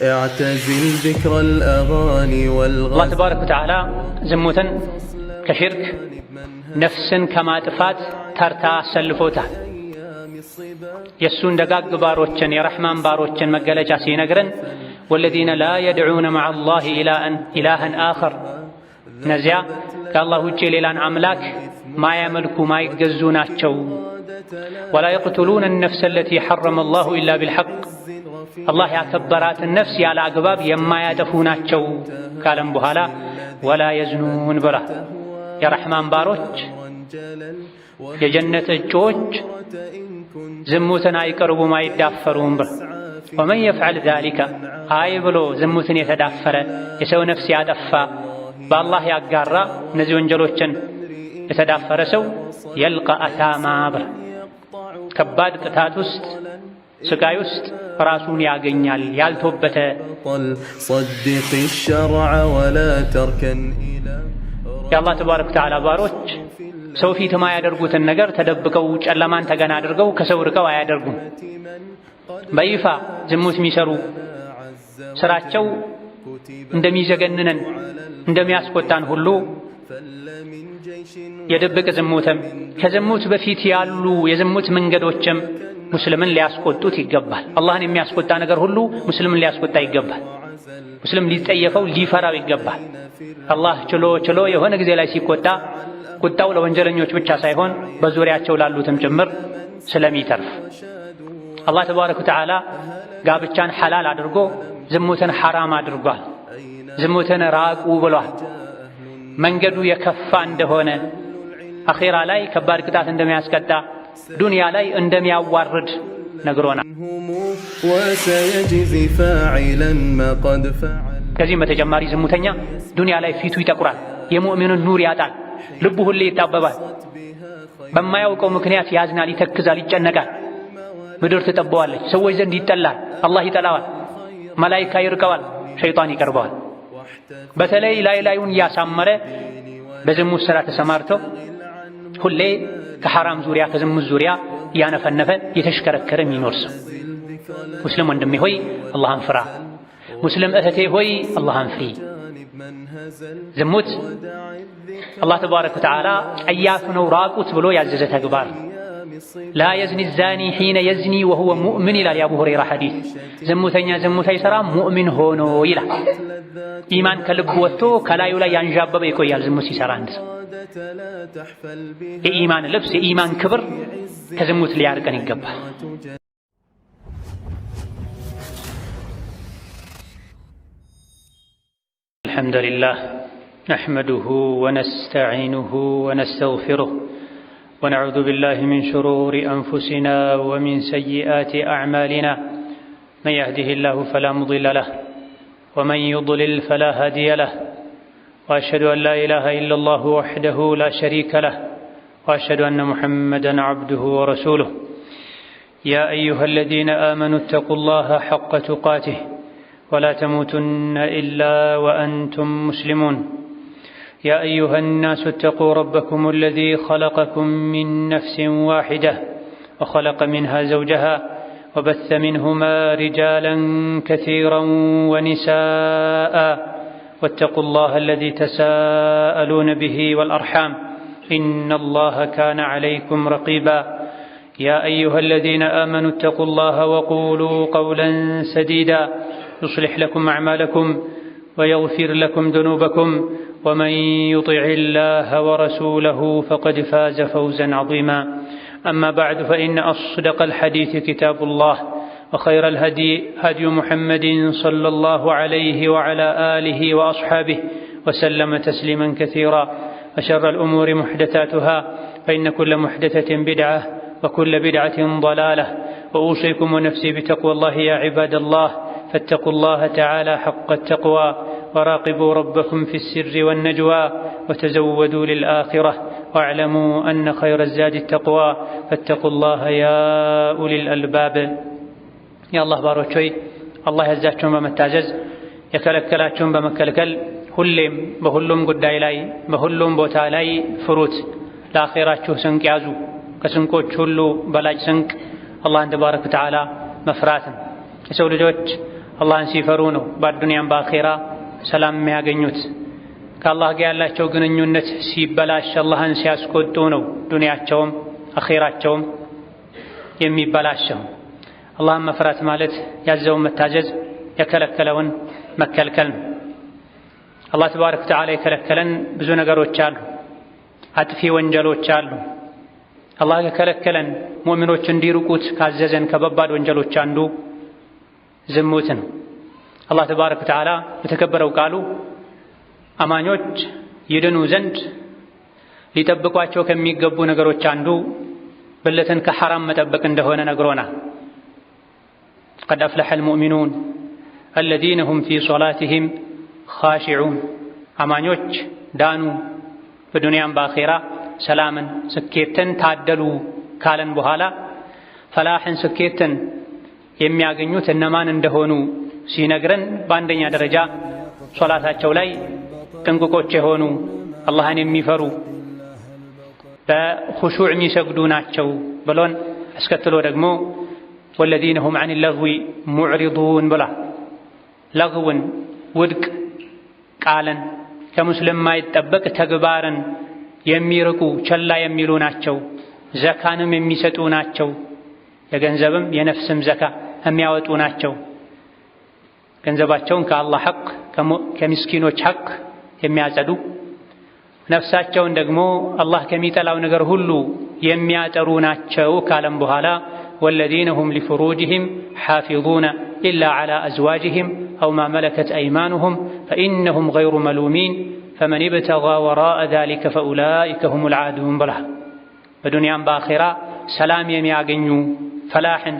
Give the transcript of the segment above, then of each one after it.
اعتزل ذكر الأغاني والغزل. الله تبارك وتعالى زموتا كشرك نفسا كما تفات ترتا سلفوتا يسون دقاق باروچن يرحمن باروچن مقالجا سينقرن والذين لا يدعون مع الله إلها آخر نزيا كالله وجه ليلان أملاك ما يملكوا ما يقزوناتشو ولا يقتلون النفس التي حرم الله إلا بالحق الله يكبرات النفس على أقباب يما يدفوناتشو كالم بهالا ولا يزنون بلا يا رحمن باروج يا جنة الجوج زموتنا يقربوا ما يدافرون بلا ومن يفعل ذلك هاي بلو زموتن يتدافر يسو نفسي يدفع بالله يقرأ نزي وانجلوچن يتدافر سو يلقى أثاما بلا كباد قطات وسط سقاي وسط راسون ያገኛል ያልተወበተ صدق الشرع ولا تركن الى የአላህ ተባረከ ወተዓላ ባሮች ሰው ፊት የማያደርጉትን ነገር ተደብቀው ጨለማን ተገና አድርገው ከሰው ርቀው አያደርጉም። በይፋ ዝሙት የሚሰሩ ስራቸው እንደሚዘገንነን እንደሚያስቆጣን ሁሉ የደብቅ ዝሙትም ከዝሙት በፊት ያሉ የዝሙት መንገዶችም ሙስሊምን ሊያስቆጡት ይገባል። አላህን የሚያስቆጣ ነገር ሁሉ ሙስሊምን ሊያስቆጣ ይገባል። ሙስሊም ሊጠየፈው ሊፈራው ይገባል። አላህ ችሎ የሆነ ጊዜ ላይ ሲቆጣ ቁጣው ለወንጀለኞች ብቻ ሳይሆን በዙሪያቸው ላሉትም ጭምር ስለሚተርፍ አላህ ተባረከ ወተዓላ ጋብቻን ሐላል አድርጎ ዝሙትን ሐራም አድርጓል። ዝሙትን ራቁ ብሏል። መንገዱ የከፋ እንደሆነ አኺራ ላይ ከባድ ቅጣት እንደሚያስቀጣ ዱንያ ላይ እንደሚያዋርድ ነግሮናል። وسيجزي فاعلا ما قد فعل ከዚህም በተጨማሪ ዝሙተኛ ዱንያ ላይ ፊቱ ይጠቁራል፣ የሙእሚኑን ኑር ያጣል፣ ልቡ ሁሌ ይጣበባል፣ በማያውቀው ምክንያት ያዝናል፣ ይተክዛል፣ ይጨነቃል። ምድር ትጠበዋለች፣ ሰዎች ዘንድ ይጠላል፣ አላህ ይጠላዋል፣ መላኢካ ይርቀዋል፣ ሸይጣን ይቀርበዋል። በተለይ ላዩን ያሳመረ በዝሙት ሥራ ተሰማርቶ ሁሌ ከሐራም ዙሪያ ከዝሙት ዙሪያ ያነፈነፈ የተሽከረከረ የሚኖር ሰው። ሙስሊም ወንድሜ ሆይ አላህን ፍራ። ሙስሊም እህቴ ሆይ አላህን ፍሪ። ዝሙት አላህ ተባረከ ወተዓላ ጸያፍ ነው ራቁት ብሎ ያዘዘ ተግባር። ላ የዝኒ ዛኒ ሒነ የዝኒ ወሁወ ሙእሚን ይላል የአቡ ሁረይራ ሐዲስ። ዝሙተኛ ዝሙት አይሰራም ሙእሚን ሆኖ ይላል። ኢማን ከልብ ወጥቶ ከላዩ ላይ ያንዣበበ ይቆያል ዝሙት ሲሰራ አንድ ሰው። የኢማን ልብስ የኢማን ክብር ከዝሙት ሊያርቀን ይገባል። አልሐምዱሊላህ ነሕመዱሁ ወነስተዒኑሁ ወነስተግፊሩህ ونعوذ بالله من شرور أنفسنا ومن سيئات أعمالنا من يهده الله فلا مضل له ومن يضلل فلا هادي له وأشهد أن لا إله إلا الله وحده لا شريك له وأشهد أن محمدًا عبده ورسوله يا أيها الذين آمنوا اتقوا الله حق تقاته ولا تموتن إلا وأنتم مسلمون يا أيها الناس اتقوا ربكم الذي خلقكم من نفس واحدة وخلق منها زوجها وبث منهما رجالا كثيرا ونساء واتقوا الله الذي تساءلون به والأرحام إن الله كان عليكم رقيبا يا أيها الذين آمنوا اتقوا الله وقولوا قولا سديدا يصلح لكم أعمالكم ويغفر لكم ذنوبكم ومن يطع الله ورسوله فقد فاز فوزا عظيما أما بعد فإن أصدق الحديث كتاب الله وخير الهدي هدي محمد صلى الله عليه وعلى آله وأصحابه وسلم تسليما كثيرا وشر الأمور محدثاتها فإن كل محدثة بدعة وكل بدعة ضلالة وأوصيكم ونفسي بتقوى الله يا عباد الله فاتقوا الله تعالى حق التقوى وراقبوا ربكم في السر والنجوى وتزودوا للآخرة واعلموا أن خير الزاد التقوى فاتقوا الله يا أولي الألباب يا الله باروچوي الله يزاچون بمتاجز يكلكلاچون بمكلكل ሁሌም በሁሉም ጉዳይ ላይ በሁሉም ቦታ ላይ ፍሩት። ለአኺራችሁ ስንቅ ያዙ። ከስንቆች ሁሉ በላጭ ስንቅ አላህን ተባረከ ወተዓላ መፍራትን። የሰው ልጆች አላህን ሲፈሩ ነው በዱንያም በአኺራ ሰላም የሚያገኙት። ከአላህ ጋር ያላቸው ግንኙነት ሲበላሽ አላህን ሲያስቆጡ ነው ዱንያቸውም አኺራቸውም የሚበላሸው። አላህን መፍራት ማለት ያዘውን መታዘዝ የከለከለውን መከልከል ነው። አላህ ተባረከ ወተዓላ የከለከለን ብዙ ነገሮች አሉ፣ አጥፊ ወንጀሎች አሉ። አላህ የከለከለን ሙእሚኖች እንዲርቁት ካዘዘን ከባባድ ወንጀሎች አንዱ ዝሙት ነው። አላህ ተባረከ ወተዓላ በተከበረው ቃሉ አማኞች ይድኑ ዘንድ ሊጠብቋቸው ከሚገቡ ነገሮች አንዱ ብልትን ከሐራም መጠበቅ እንደሆነ ነግሮናል። ቀድ አፍለሐል ሙእሚኑን አለዚነ ሁም ፊ ሶላቲሂም ኻሺዑን። አማኞች ዳኑ በዱንያም በአኺራ ሰላምን ስኬትን ታደሉ ካለን በኋላ ፈላሕን ስኬትን የሚያገኙት እነማን እንደሆኑ ሲነግረን በአንደኛ ደረጃ ሶላታቸው ላይ ጥንቁቆች የሆኑ አላህን የሚፈሩ በኹሹዕ የሚሰግዱ ናቸው ብሎን አስከትሎ ደግሞ ወለዚነ ሁም ዐኒ ለግዊ ሙዕሪዱን ብላ ለግውን ውድቅ ቃልን ከሙስሊም ማይጠበቅ ተግባርን የሚርቁ ቸላ የሚሉ ናቸው። ዘካንም የሚሰጡ ናቸው። የገንዘብም የነፍስም ዘካ የሚያወጡ ናቸው። ገንዘባቸውን ከአላህ ሐቅ ከምስኪኖች ሐቅ የሚያጸዱ ነፍሳቸውን ደግሞ አላህ ከሚጠላው ነገር ሁሉ የሚያጠሩ ናቸው ካለም በኋላ ወለዚነ ሁም ሊፍሩጅሂም ሓፊዙነ ኢላ ዐላ አዝዋጅሂም አው ማ መለከት አይማኑሁም ፈኢነሁም ገይሩ መሉሚን ፈመን ብተጋ ወራአ ዛሊከ ፈኡላኢከ ሁሙል ዓዱን ብላ በዱንያም በአኺራ ሰላም የሚያገኙ ፈላሕን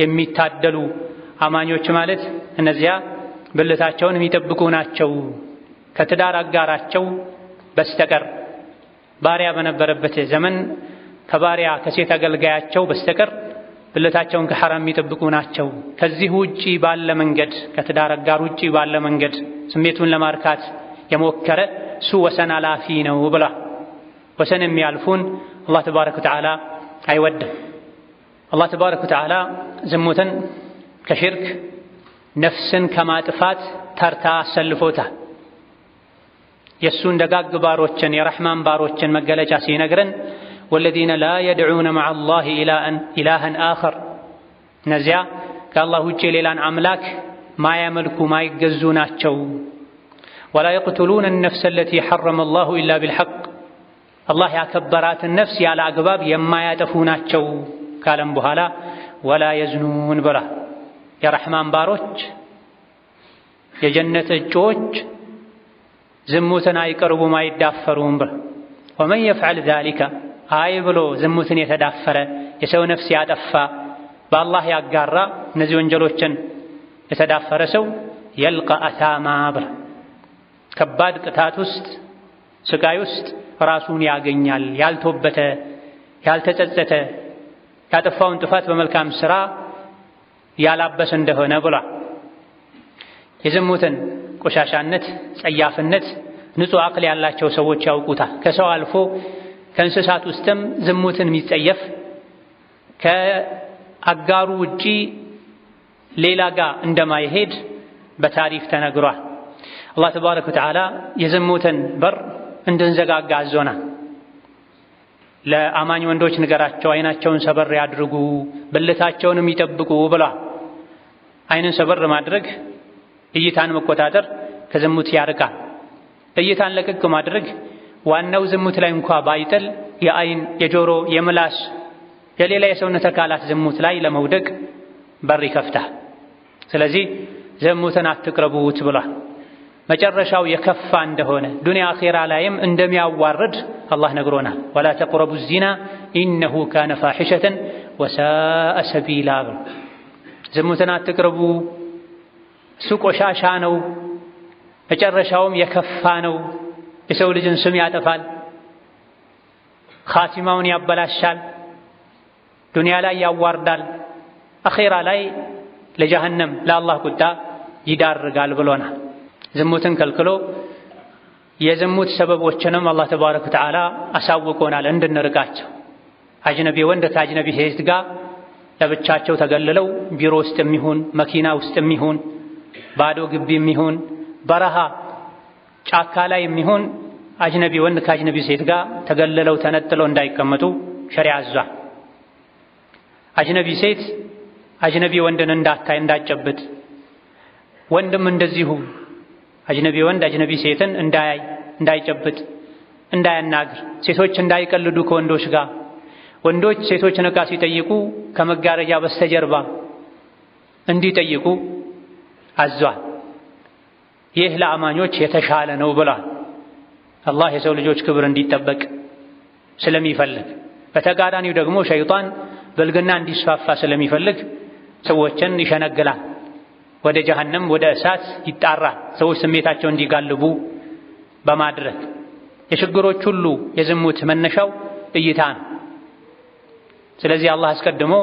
የሚታደሉ አማኞች ማለት እነዚያ ብልታቸውን የሚጠብቁ ናቸው። ከትዳር አጋራቸው በስተቀር ባሪያ በነበረበት ዘመን ከባሪያ ከሴት አገልጋያቸው በስተቀር ብልታቸውን ከሐራም የሚጠብቁ ናቸው። ከዚህ ውጪ ባለ መንገድ ከትዳር አጋር ውጪ ባለ መንገድ ስሜቱን ለማርካት የሞከረ እሱ ወሰን አላፊ ነው ብላ ወሰን የሚያልፉን አላህ ተባረከ ወተዓላ አይወድም። አላህ ተባረከ ወተዓላ ዝሙትን ከሽርክ ነፍስን ከማጥፋት ተርታ አሰልፎታል። የእሱን ደጋግ ባሮችን የረሕማን ባሮችን መገለጫ ሲነግረን ወለዚነ ላ የድዑነ መዐ አላህ ኢላሃን አኸር እነዚያ ከአላህ ውጭ ሌላን አምላክ ማያመልኩ ማይገዙ ናቸው። ወላ የቅቱሉነ ነፍሰ አለቲ ሐረመ አላሁ ኢላ ቢልሐቅ አላህ ያከበራትን ነፍስ ያለ አግባብ የማያጠፉ ናቸው ካለም በኋላ ወላ የዝኑን ብላ የረሕማን ባሮች የጀነት እጩዎች ዝሙትን አይቀርቡም አይዳፈሩም ብላ ወመን የፍዐል ዛሊከ አይ ብሎ ዝሙትን የተዳፈረ የሰው ነፍስ ያጠፋ በአላህ ያጋራ እነዚህ ወንጀሎችን የተዳፈረ ሰው የልቃ አሳማ ብላ ከባድ ቅጣት ውስጥ ስቃይ ውስጥ ራሱን ያገኛል። ያልተወበተ ያልተጸጸተ ያጠፋውን ጥፋት በመልካም ሥራ ያላበሰ እንደሆነ ብላ የዝሙትን ቆሻሻነት ጸያፍነት ንጹሕ አቅል ያላቸው ሰዎች ያውቁታል። ከሰው አልፎ ከእንስሳት ውስጥም ዝሙትን የሚጸየፍ ከአጋሩ ውጪ ሌላ ጋር እንደማይሄድ በታሪክ ተነግሯል። አላህ ተባረከ ወተዓላ የዝሙትን በር እንድንዘጋጋ አዞናል። ለአማኝ ወንዶች ንገራቸው አይናቸውን ሰበር ያድርጉ ብልታቸውንም ይጠብቁ ብላ አይንን ሰበር ማድረግ እይታን መቆጣጠር ከዝሙት ያርቃል። እይታን ለቅቅ ማድረግ ዋናው ዝሙት ላይ እንኳ ባይጥል የአይን የጆሮ የምላስ የሌላ የሰውነት አካላት ዝሙት ላይ ለመውደቅ በር ይከፍታል። ስለዚህ ዝሙትን አትቅረቡት ብሏል። መጨረሻው የከፋ እንደሆነ ዱንያ አኺራ ላይም እንደሚያዋርድ አላህ ነግሮናል። ወላ ተቅረቡ ዚና ኢነሁ ካነ ፋሒሸተን ወሳአ ሰቢላ። ዝሙትን አትቅረቡ እሱ ቆሻሻ ነው፣ መጨረሻውም የከፋ ነው። የሰው ልጅን ስም ያጠፋል፣ ኻቲማውን ያበላሻል፣ ዱንያ ላይ ያዋርዳል፣ አኺራ ላይ ለጀሃነም ለአላህ ቁጣ ይዳርጋል ብሎናል። ዝሙትን ከልክሎ የዝሙት ሰበቦችንም አላህ ተባረከ ወተዓላ አሳውቆናል እንድንርቃቸው። አጅነቢ ወንድ ከአጅነቢ ሴት ጋር ለብቻቸው ተገልለው ቢሮ ውስጥ የሚሆን መኪና ውስጥ የሚሆን ባዶ ግቢም ይሁን በረሃ ጫካ ላይ የሚሆን አጅነቢ ወንድ ከአጅነቢ ሴት ጋር ተገለለው ተነጥለው እንዳይቀመጡ ሸሪዓ አዟል። አጅነቢ ሴት አጅነቢ ወንድን እንዳታይ እንዳጨብጥ፣ ወንድም እንደዚሁ አጅነቢ ወንድ አጅነቢ ሴትን እንዳያይ እንዳይጨብጥ እንዳያናግር፣ ሴቶች እንዳይቀልዱ ከወንዶች ጋር፣ ወንዶች ሴቶችን ዕቃ ሲጠይቁ ከመጋረጃ በስተጀርባ እንዲጠይቁ አዟል። ይህ ለአማኞች የተሻለ ነው ብሏል። አላህ የሰው ልጆች ክብር እንዲጠበቅ ስለሚፈልግ፣ በተቃራኒው ደግሞ ሸይጣን ብልግና እንዲስፋፋ ስለሚፈልግ ሰዎችን ይሸነግላል፣ ወደ ጀሀነም ወደ እሳት ይጣራል። ሰዎች ስሜታቸው እንዲጋልቡ በማድረግ የችግሮች ሁሉ የዝሙት መነሻው እይታ ነው። ስለዚህ አላህ አስቀድሞ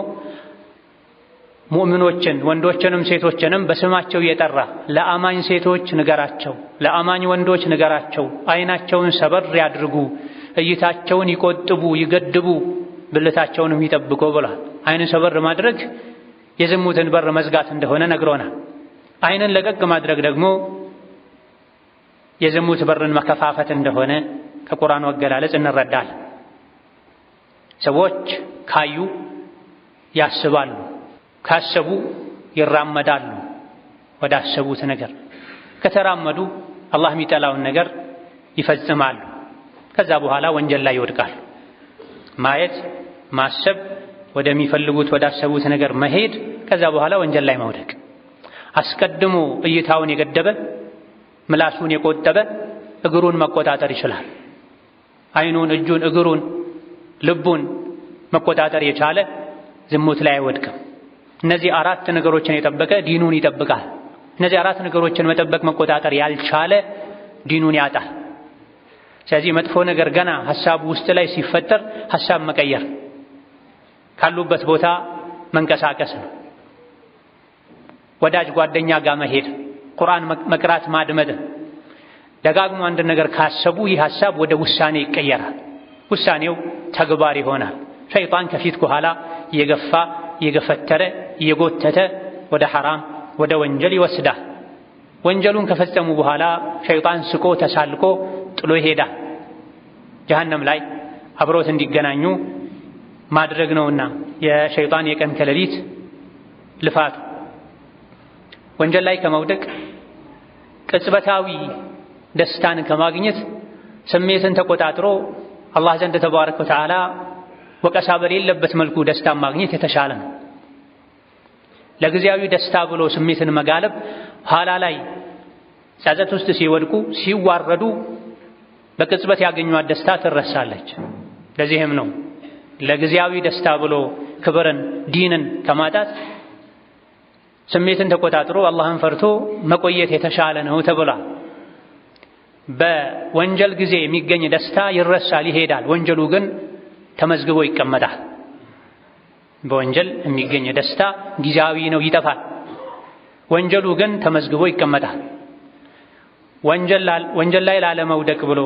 ሙእሚኖችን ወንዶችንም ሴቶችንም በስማቸው እየጠራ ለአማኝ ሴቶች ንገራቸው፣ ለአማኝ ወንዶች ንገራቸው፣ አይናቸውን ሰበር ያድርጉ፣ እይታቸውን ይቆጥቡ፣ ይገድቡ፣ ብልታቸውንም ይጠብቁ ብሏል። አይንን ሰበር ማድረግ የዝሙትን በር መዝጋት እንደሆነ ነግሮናል። አይንን ለቀቅ ማድረግ ደግሞ የዝሙት በርን መከፋፈት እንደሆነ ከቁርአኑ አገላለጽ እንረዳለን። ሰዎች ካዩ ያስባሉ፣ ካሰቡ ይራመዳሉ ወደ አሰቡት ነገር፣ ከተራመዱ አላህ የሚጠላውን ነገር ይፈጽማሉ። ከዛ በኋላ ወንጀል ላይ ይወድቃሉ። ማየት፣ ማሰብ፣ ወደሚፈልጉት ወዳሰቡት ነገር መሄድ፣ ከዛ በኋላ ወንጀል ላይ መውደቅ። አስቀድሞ እይታውን የገደበ ምላሱን የቆጠበ እግሩን መቆጣጠር ይችላል። አይኑን፣ እጁን፣ እግሩን፣ ልቡን መቆጣጠር የቻለ ዝሙት ላይ አይወድቅም። እነዚህ አራት ነገሮችን የጠበቀ ዲኑን ይጠብቃል። እነዚህ አራት ነገሮችን መጠበቅ መቆጣጠር ያልቻለ ዲኑን ያጣል። ስለዚህ መጥፎ ነገር ገና ሐሳብ ውስጥ ላይ ሲፈጠር ሐሳብ መቀየር፣ ካሉበት ቦታ መንቀሳቀስ ነው። ወዳጅ ጓደኛ ጋር መሄድ፣ ቁርአን መቅራት፣ ማድመጥ። ደጋግሞ አንድ ነገር ካሰቡ ይህ ሐሳብ ወደ ውሳኔ ይቀየራል። ውሳኔው ተግባር ይሆናል። ሸይጣን ከፊት ከኋላ እየገፋ እየገፈተረ እየጎተተ ወደ ሐራም ወደ ወንጀል ይወስዳል። ወንጀሉን ከፈጸሙ በኋላ ሸይጣን ስቆ ተሳልቆ ጥሎ ይሄዳል። ጀሀነም ላይ አብሮት እንዲገናኙ ማድረግ ነውና የሸይጣን የቀን ከሌሊት ልፋቱ። ወንጀል ላይ ከመውደቅ ቅጽበታዊ ደስታን ከማግኘት ስሜትን ተቆጣጥሮ አላህ ዘንድ ተባረከ ወተዓላ ወቀሳ በሌለበት መልኩ ደስታን ማግኘት የተሻለ ነው። ለጊዜያዊ ደስታ ብሎ ስሜትን መጋለብ ኋላ ላይ ጸጸት ውስጥ ሲወድቁ ሲዋረዱ በቅጽበት ያገኟት ደስታ ትረሳለች። ለዚህም ነው ለጊዜያዊ ደስታ ብሎ ክብርን ዲንን ከማጣት ስሜትን ተቆጣጥሮ አላህን ፈርቶ መቆየት የተሻለ ነው ተብሏል። በወንጀል ጊዜ የሚገኝ ደስታ ይረሳል፣ ይሄዳል። ወንጀሉ ግን ተመዝግቦ ይቀመጣል። በወንጀል የሚገኝ ደስታ ጊዜያዊ ነው፣ ይጠፋል። ወንጀሉ ግን ተመዝግቦ ይቀመጣል። ወንጀል ላይ ላለመውደቅ ብሎ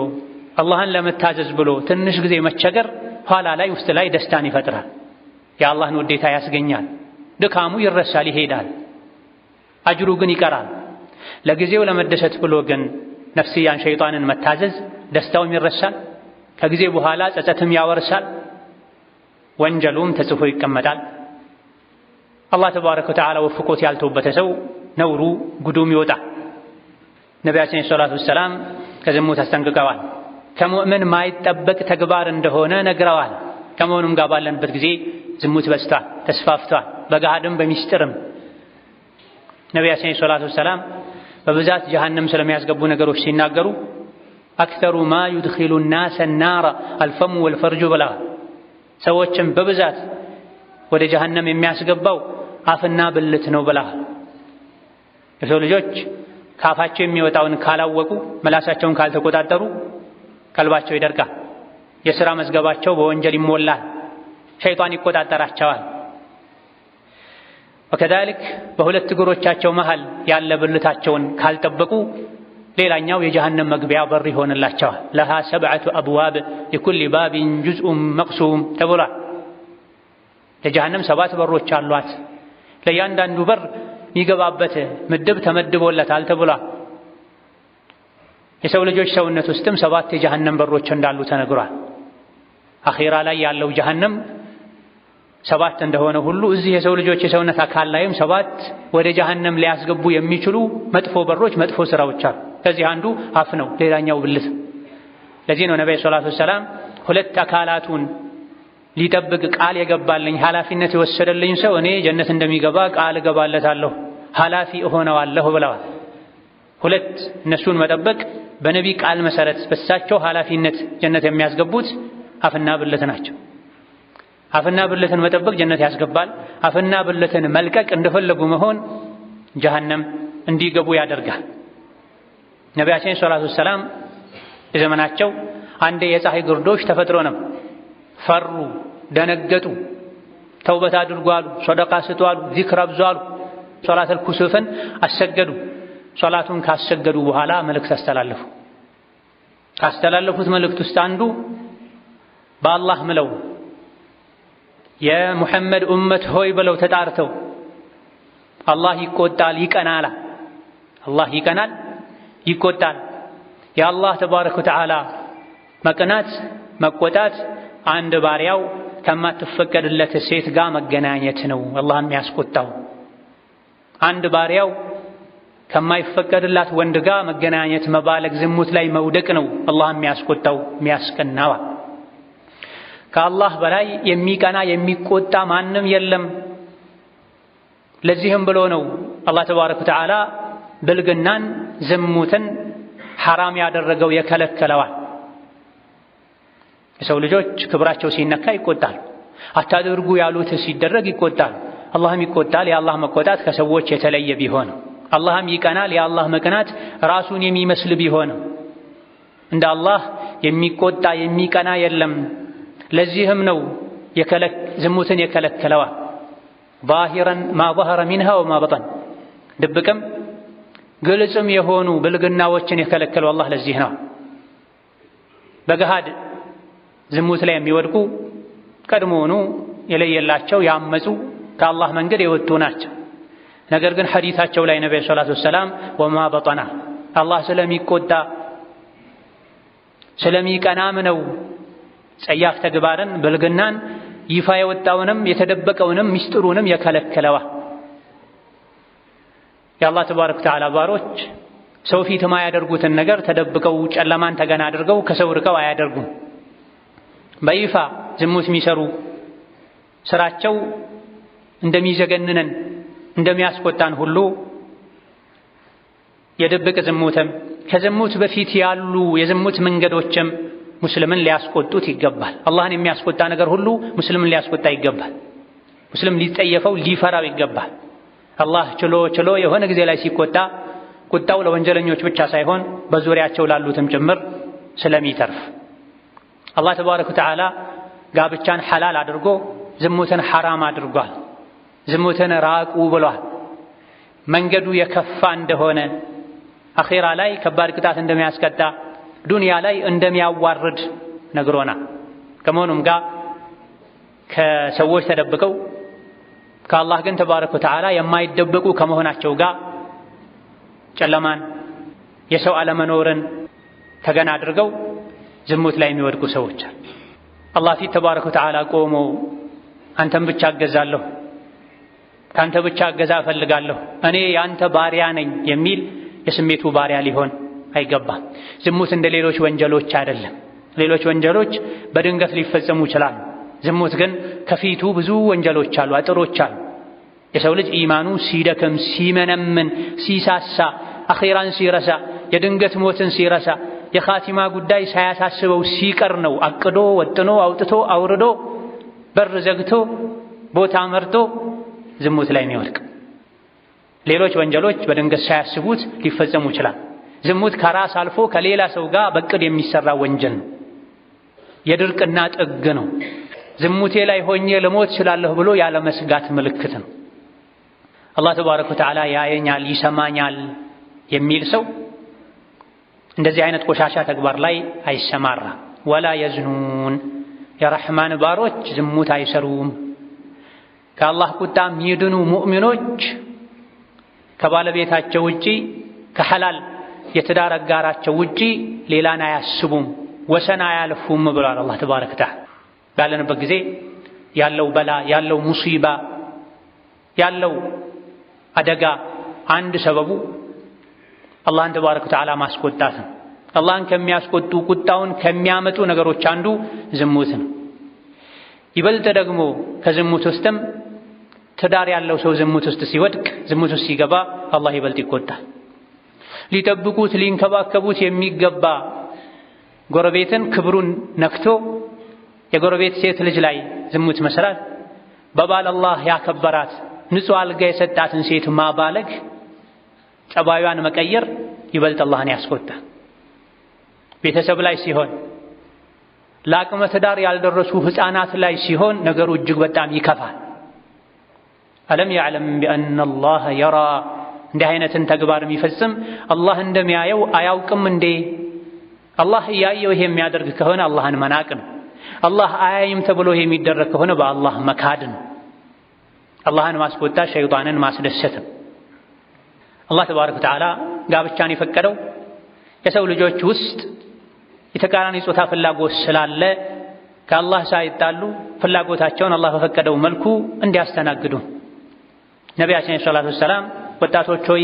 አላህን ለመታዘዝ ብሎ ትንሽ ጊዜ መቸገር ኋላ ላይ ውስጥ ላይ ደስታን ይፈጥራል፣ የአላህን ውዴታ ያስገኛል። ድካሙ ይረሳል፣ ይሄዳል። አጅሩ ግን ይቀራል። ለጊዜው ለመደሰት ብሎ ግን ነፍስያን ሸይጣንን መታዘዝ ደስታውም ይረሳል፣ ከጊዜ በኋላ ጸጸትም ያወርሳል፣ ወንጀሉም ተጽፎ ይቀመጣል። አላህ ተባረከ ወተዓላ ወፍቆት ያልተውበተ ሰው ነውሩ ጉዱም ይወጣል። ነቢያችን ሰለላሁ ዐለይሂ ወሰለም ከዝሙት አስጠንቅቀዋል። ከሙእምን ማይጠበቅ ተግባር እንደሆነ ነግረዋል። ከመሆኑም ጋር ባለንበት ጊዜ ዝሙት በዝቷል፣ ተስፋፍቷል፣ በገሃድም በሚስጥርም። ነቢያችን ሰለላሁ ዐለይሂ ወሰለም በብዛት ጀሀነም ስለሚያስገቡ ነገሮች ሲናገሩ አክተሩ ማ ዩድኺሉ ናሰ ናረ አልፈሙ ወልፈርጁ ብለዋል። ሰዎችን በብዛት ወደ ጀሀነም የሚያስገባው አፍና ብልት ነው ብለዋል። የሰው ልጆች ከአፋቸው የሚወጣውን ካላወቁ፣ ምላሳቸውን ካልተቆጣጠሩ ቀልባቸው ይደርቃል፣ የሥራ መዝገባቸው በወንጀል ይሞላል፣ ሸይጣን ይቆጣጠራቸዋል። ወከዛሊክ በሁለት እግሮቻቸው መሃል ያለ ብልታቸውን ካልጠበቁ ሌላኛው የጀሀነም መግቢያ በር ይሆንላቸዋል። ለሃ ሰብዐቱ አብዋብ ሊኩሊ ባቢን ጁዝኡን መቅሱም ተብሏል። ለጀሀነም 7 በሮች አሏት። ለእያንዳንዱ በር የሚገባበት ምድብ ተመድቦለታል ተብሏል። የሰው ልጆች ሰውነት ውስጥም 7 የጀሃነም በሮች እንዳሉ ተነግሯል። አኺራ ላይ ያለው ጀሃነም 7 እንደሆነ ሁሉ እዚህ የሰው ልጆች የሰውነት አካል ላይም 7 ወደ ጀሃነም ሊያስገቡ የሚችሉ መጥፎ በሮች፣ መጥፎ ስራዎች አሉ። ከዚህ አንዱ አፍ ነው፣ ሌላኛው ብልት። ለዚህ ነው ነብዩ ሰለላሁ ዐለይሂ ወሰለም 2 አካላቱን ሊጠብቅ ቃል የገባልኝ ኃላፊነት የወሰደልኝ ሰው እኔ ጀነት እንደሚገባ ቃል እገባለታለሁ፣ ኃላፊ እሆነዋለሁ ብለዋል። 2 እነሱን መጠበቅ በነቢ ቃል መሰረት በሳቸው ኃላፊነት ጀነት የሚያስገቡት አፍና ብልት ናቸው። አፍና ብልትን መጠበቅ ጀነት ያስገባል። አፍና ብልትን መልቀቅ እንደፈለጉ መሆን ጀሃነም እንዲገቡ ያደርጋል። ነቢያችን ሰለላሁ ዐለይሂ ወሰለም በዘመናቸው አንዴ የፀሐይ ግርዶሽ ተፈጥሮ ነው። ፈሩ፣ ደነገጡ። ተውበት አድርጉ አሉ፣ ሰደቃ ስጡ አሉ፣ ዚክር አብዙ አሉ። ሶላተል ኩሱፍን አሰገዱ። ሶላቱን ካሰገዱ በኋላ መልእክት አስተላለፉ። ካስተላለፉት መልእክት ውስጥ አንዱ በአላህ ምለው የሙሐመድ ኡመት ሆይ ብለው ተጣርተው አላህ ይቆጣል፣ ይቀናል። አላህ ይቀናል፣ ይቆጣል። የአላህ ተባረከ ወተዓላ መቅናት፣ መቆጣት አንድ ባሪያው ከማትፈቀድለት ሴት ጋር መገናኘት ነው አላህ የሚያስቆጣው። አንድ ባሪያው ከማይፈቀድላት ወንድ ጋር መገናኘት፣ መባለግ፣ ዝሙት ላይ መውደቅ ነው አላህ የሚያስቆጣው የሚያስቀናው። ከአላህ በላይ የሚቀና የሚቆጣ ማንም የለም። ለዚህም ብሎ ነው አላህ ተባረከ ወተዓላ ብልግናን፣ ዝሙትን ሐራም ያደረገው የከለከለዋል። የሰው ልጆች ክብራቸው ሲነካ ይቆጣል። አታድርጉ ያሉት ሲደረግ ይቆጣል። አላህም ይቆጣል። የአላህ መቆጣት ከሰዎች የተለየ ቢሆን አላህም ይቀናል። የአላህ መቅናት ራሱን የሚመስል ቢሆን እንደ አላህ የሚቆጣ የሚቀና የለም። ለዚህም ነው ዝሙትን የከለከለዋል። ዛሂረን ማ ظهر منها وما بطن ድብቅም ግልጽም የሆኑ ብልግናዎችን የከለከለው አላህ ለዚህ ነው። በገሃድ ዝሙት ላይ የሚወድቁ ቀድሞውኑ የለየላቸው ያመፁ ከአላህ መንገድ የወጡ ናቸው። ነገር ግን ሐዲታቸው ላይ ነብዩ ሰለላሁ ዐለይሂ ወሰለም ወማ በጠና አላህ ስለሚቆጣ ስለሚቀናም ነው ጸያፍ ተግባርን ብልግናን ይፋ የወጣውንም የተደበቀውንም ምስጢሩንም የከለከለዋ። የአላህ ተባረከ ወተዓላ ባሮች ሰው ፊት የማያደርጉትን ነገር ተደብቀው ጨለማን ተገና አድርገው ከሰው ርቀው አያደርጉም። በይፋ ዝሙት የሚሰሩ ስራቸው እንደሚዘገንነን እንደሚያስቆጣን ሁሉ የድብቅ ዝሙትም ከዝሙት በፊት ያሉ የዝሙት መንገዶችም ሙስሊምን ሊያስቆጡት ይገባል። አላህን የሚያስቆጣ ነገር ሁሉ ሙስሊምን ሊያስቆጣ ይገባል። ሙስሊም ሊጠየፈው ሊፈራው ይገባል። አላህ ችሎ የሆነ ጊዜ ላይ ሲቆጣ ቁጣው ለወንጀለኞች ብቻ ሳይሆን በዙሪያቸው ላሉትም ጭምር ስለሚተርፍ አላህ ተባረከ ወተዓላ ጋብቻን ሐላል አድርጎ ዝሙትን ሐራም አድርጓል። ዝሙትን ራቁ ብሏል። መንገዱ የከፋ እንደሆነ አኺራ ላይ ከባድ ቅጣት እንደሚያስቀጣ ዱንያ ላይ እንደሚያዋርድ ነግሮናል። ከመሆኑም ጋር ከሰዎች ተደብቀው ከአላህ ግን ተባረከ ወተዓላ የማይደበቁ ከመሆናቸው ጋር ጨለማን የሰው አለመኖርን ተገና አድርገው ዝሙት ላይ የሚወድቁ ሰዎች አላህ ፊት ተባረከ ወተዓላ ቆሞ አንተን ብቻ አገዛለሁ፣ ካንተ ብቻ አገዛ እፈልጋለሁ፣ እኔ ያንተ ባሪያ ነኝ የሚል የስሜቱ ባሪያ ሊሆን አይገባም። ዝሙት እንደ ሌሎች ወንጀሎች አይደለም። ሌሎች ወንጀሎች በድንገት ሊፈጸሙ ይችላሉ። ዝሙት ግን ከፊቱ ብዙ ወንጀሎች አሉ፣ አጥሮች አሉ። የሰው ልጅ ኢማኑ ሲደክም፣ ሲመነምን፣ ሲሳሳ፣ አኺራን ሲረሳ፣ የድንገት ሞትን ሲረሳ፣ የኻቲማ ጉዳይ ሳያሳስበው ሲቀር ነው አቅዶ ወጥኖ አውጥቶ አውርዶ በር ዘግቶ ቦታ መርጦ ዝሙት ላይ የሚወድቅ። ሌሎች ወንጀሎች በድንገት ሳያስቡት ሊፈጸሙ ይችላል። ዝሙት ከራስ አልፎ ከሌላ ሰው ጋር በቅድ የሚሰራ ወንጀል ነው። የድርቅና ጥግ ነው። ዝሙቴ ላይ ሆኜ ልሞት እችላለሁ ብሎ ያለ መስጋት ምልክት ነው። አላህ ተባረከ ወተዓላ ያየኛል፣ ይሰማኛል የሚል ሰው እንደዚህ አይነት ቆሻሻ ተግባር ላይ አይሰማራ። ወላ የዝኑን የረሕማን ባሮች ዝሙት አይሰሩም። ከአላህ ቁጣ የሚድኑ ሙእሚኖች ከባለቤታቸው ውጪ ከሐላል የትዳር አጋራቸው ውጪ ሌላን አያስቡም፣ ወሰን አያልፉም ብሏል አላህ ተባረከ ወተዓላ። ባለንበት ጊዜ ያለው በላ ያለው ሙሲባ ያለው አደጋ አንድ ሰበቡ አላህን ተባረከ ወተዓላ ማስቆጣት ነው። አላህን ከሚያስቆጡ ቁጣውን ከሚያመጡ ነገሮች አንዱ ዝሙት ነው። ይበልጥ ደግሞ ከዝሙት ውስጥም ትዳር ያለው ሰው ዝሙት ውስጥ ሲወድቅ ዝሙት ውስጥ ሲገባ አላህ ይበልጥ ይቆጣል። ሊጠብቁት ሊንከባከቡት የሚገባ ጎረቤትን ክብሩን ነክቶ የጎረቤት ሴት ልጅ ላይ ዝሙት መስራት፣ በባል አላህ ያከበራት ንጹህ አልጋ የሰጣትን ሴት ማባለግ፣ ጸባዩን መቀየር ይበልጥ አላህን ያስቆጣል። ቤተሰብ ላይ ሲሆን ለአቅመ ትዳር ያልደረሱ ሕፃናት ላይ ሲሆን ነገሩ እጅግ በጣም ይከፋል። አለም ያዕለም ቢአነ አላህ የራ፣ እንዲህ አይነትን ተግባር የሚፈጽም አላህ እንደሚያየው አያውቅም እንዴ? አላህ እያየው ይሄ የሚያደርግ ከሆነ አላህን መናቅ ነው። አላህ አያይም ተብሎ ይሄ የሚደረግ ከሆነ በአላህ መካድ ነው። አላህን ማስቆጣት ሸይጣንን ማስደሰት ነው። አላህ ተባረከ ወተዓላ ጋብቻን የፈቀደው የሰው ልጆች ውስጥ የተቃራኒ ጾታ ፍላጎት ስላለ ከአላህ ሳይጣሉ ፍላጎታቸውን አላህ በፈቀደው መልኩ እንዲያስተናግዱ። ነቢያችን ሰለላሁ ዐለይሂ ወሰለም ወጣቶች ሆይ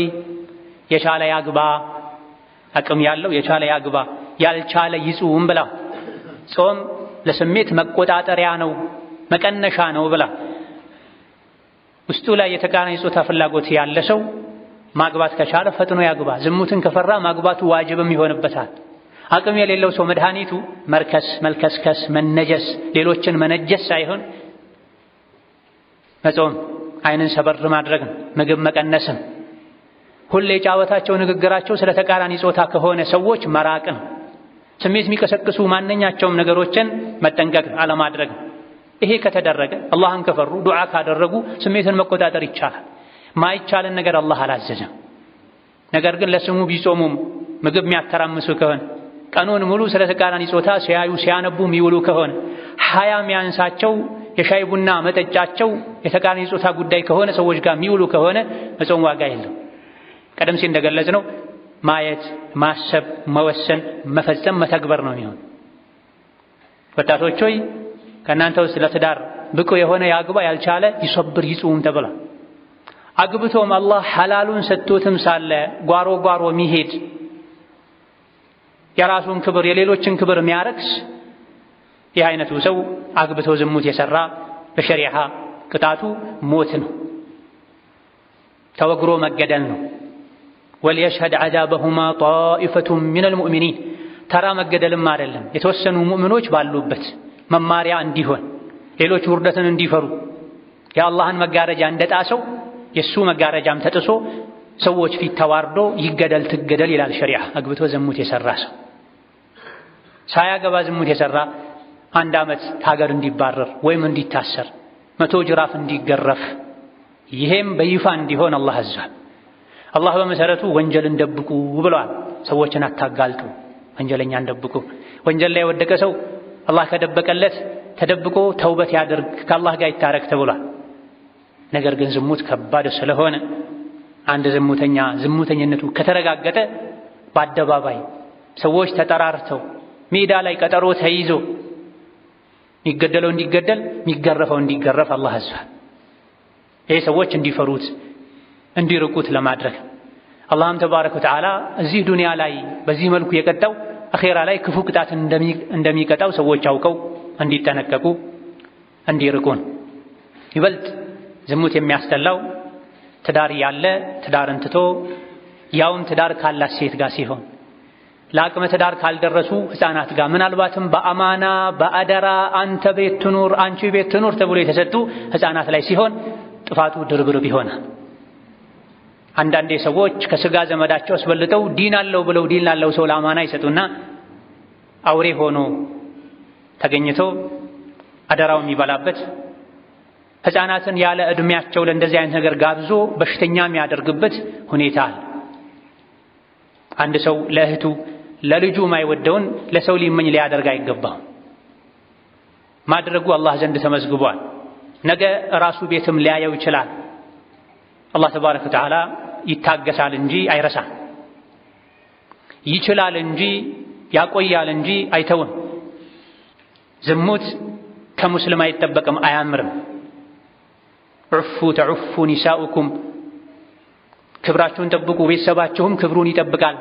የቻለ ያግባ፣ አቅም ያለው የቻለ ያግባ፣ ያልቻለ ይጹም ብላ። ጾም ለስሜት መቆጣጠሪያ ነው፣ መቀነሻ ነው ብላ። ውስጡ ላይ የተቃራኒ ጾታ ፍላጎት ያለ ሰው ማግባት ከቻለ ፈጥኖ ያግባ። ዝሙትን ከፈራ ማግባቱ ዋጅብም ይሆንበታል። አቅም የሌለው ሰው መድኃኒቱ መርከስ፣ መልከስከስ፣ መነጀስ፣ ሌሎችን መነጀስ ሳይሆን መጾም፣ አይንን ሰበር ማድረግ፣ ምግብ መቀነስም፣ ሁሌ ጫወታቸው ንግግራቸው ስለ ተቃራኒ ጾታ ከሆነ ሰዎች መራቅን፣ ስሜት የሚቀሰቅሱ ማንኛቸውም ነገሮችን መጠንቀቅ አለማድረግ። ይሄ ከተደረገ አላህን ከፈሩ ዱዓ ካደረጉ ስሜትን መቆጣጠር ይቻላል። ማይቻልን ነገር አላህ አላዘዘም። ነገር ግን ለስሙ ቢጾሙም ምግብ የሚያተራምሱ ከሆነ ቀኑን ሙሉ ስለ ተቃራኒ ጾታ ሲያዩ ሲያነቡ የሚውሉ ከሆነ ሀያ የሚያንሳቸው የሻይ ቡና መጠጫቸው የተቃራኒ ጾታ ጉዳይ ከሆነ ሰዎች ጋር የሚውሉ ከሆነ መጾም ዋጋ የለው። ቀደም ሲል እንደገለጽነው ማየት፣ ማሰብ፣ መወሰን፣ መፈጸም፣ መተግበር ነው የሚሆን። ወጣቶች ሆይ ከእናንተ ውስጥ ለትዳር ብቁ የሆነ ያግባ፣ ያልቻለ ይሶብር ይጹም ተብሏል። አግብቶም አላህ ሐላሉን ሰጥቶትም ሳለ ጓሮ ጓሮ የሚሄድ የራሱን ክብር የሌሎችን ክብር የሚያረክስ ይህ አይነቱ ሰው አግብቶ ዝሙት የሰራ በሸሪዓ ቅጣቱ ሞት ነው፣ ተወግሮ መገደል ነው። ወልየሽሀድ ዐዛበሁማ ጣኢፈቱን ሚነል ሙእሚኒን፣ ተራ መገደልም አይደለም፣ የተወሰኑ ሙእሚኖች ባሉበት መማሪያ እንዲሆን ሌሎች ውርደትን እንዲፈሩ የአላህን መጋረጃ እንደጣሰው የሱ መጋረጃም ተጥሶ ሰዎች ፊት ተዋርዶ ይገደል ትገደል ይላል ሸሪዓ። አግብቶ ዝሙት የሰራ ሰው ሳያገባ ዝሙት የሰራ 1 ዓመት ከሀገር እንዲባረር ወይም እንዲታሰር 100 ጅራፍ እንዲገረፍ፣ ይሄም በይፋ እንዲሆን አላህ አዟል። አላህ በመሰረቱ ወንጀልን ደብቁ ብለዋል። ሰዎችን አታጋልጡ፣ ወንጀለኛን ደብቁ። ወንጀል ላይ የወደቀ ሰው አላህ ከደበቀለት ተደብቆ ተውበት ያድርግ፣ ከአላህ ጋር ይታረቅ ተብሏል። ነገር ግን ዝሙት ከባድ ስለሆነ አንድ ዝሙተኛ ዝሙተኝነቱ ከተረጋገጠ በአደባባይ ሰዎች ተጠራርተው ሜዳ ላይ ቀጠሮ ተይዞ የሚገደለው እንዲገደል የሚገረፈው እንዲገረፍ አላህ አዟል። ይሄ ሰዎች እንዲፈሩት እንዲርቁት ለማድረግ አላህም ተባረከ ወተዓላ እዚህ ዱንያ ላይ በዚህ መልኩ የቀጣው አኼራ ላይ ክፉ ቅጣት እንደሚቀጣው ሰዎች አውቀው እንዲጠነቀቁ እንዲርቁን። ይበልጥ ዝሙት የሚያስጠላው ትዳር ያለ ትዳርን ትቶ ያውም ትዳር ካላት ሴት ጋር ሲሆን፣ ለአቅመ ትዳር ካልደረሱ ሕፃናት ጋር ምናልባትም በአማና በአደራ አንተ ቤት ትኑር አንቺ ቤት ትኑር ተብሎ የተሰጡ ሕፃናት ላይ ሲሆን ጥፋቱ ድርብርብ ይሆናል። አንዳንዴ ሰዎች ከስጋ ዘመዳቸው አስበልጠው ዲን አለው ብለው ዲን ላለው ሰው ለአማና ይሰጡና አውሬ ሆኖ ተገኝቶ አደራው የሚበላበት፣ ሕፃናትን ያለ ዕድሜያቸው ለእንደዚህ አይነት ነገር ጋብዞ በሽተኛ የሚያደርግበት ሁኔታ አለ። አንድ ሰው ለእህቱ ለልጁ ማይወደውን ለሰው ሊመኝ ሊያደርግ አይገባም። ማድረጉ አላህ ዘንድ ተመዝግቧል። ነገ ራሱ ቤትም ሊያየው ይችላል። አላህ ተባረከ ወተዓላ ይታገሳል እንጂ አይረሳም። ይችላል እንጂ ያቆያል እንጂ አይተውም። ዝሙት ከሙስሊም አይጠበቅም፣ አያምርም። ዑፉ ተዑፉ ኒሳኡኩም፣ ክብራችሁን ጠብቁ፣ ቤተሰባችሁም ክብሩን ይጠብቃል።